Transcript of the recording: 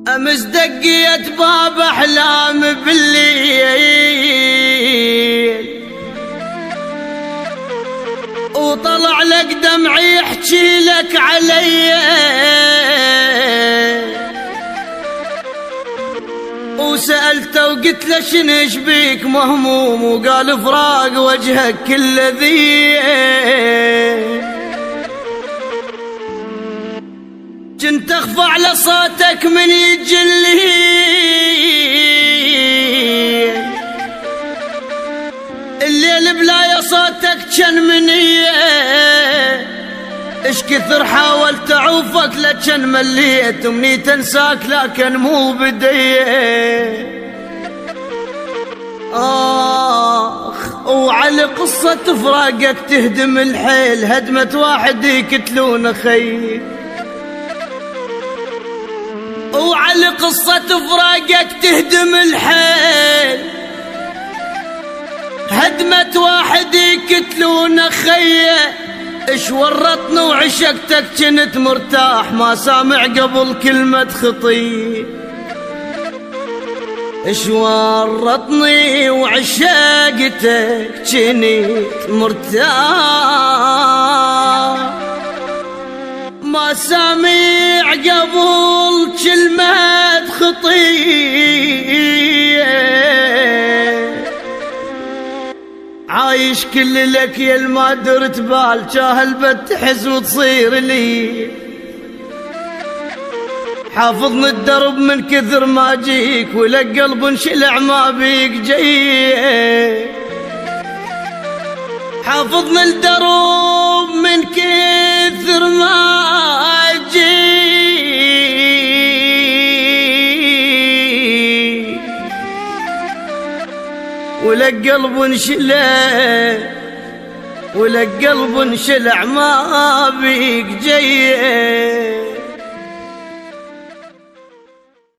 أمس دقيت باب أحلام بالليل وطلع لك دمعي يحكي لك علي، وسألته وقلت له شنش بيك مهموم، وقال فراق وجهك كل ذي. كنت اخفى على صوتك من يجلي، الليل بلا صوتك كان منيه، اش كثر حاولت اعوفك لكن مليت، ومني تنساك لكن مو بديه. وعلى قصة فراقك تهدم الحيل، هدمة واحد يقتلون خيل. وعلى قصة فراقك تهدم الحيل، هدمة واحد يقتلون خيه. اش ورطني وعشقتك كنت مرتاح، ما سامع قبل كلمة خطي. اش ورطني وعشقتك كنت مرتاح، ما سامع قبل كلمة خطية. عايش كل لك يا ما درت بال، جاهل بتحس وتصير لي. حافظني الدرب من كثر ما جيك، ولك قلب انشلع ما بيك جاي. حافظني الدرب من كثر ما جيك، ولك قلب انشلع، ولك قلب انشلع ما بيك جاي.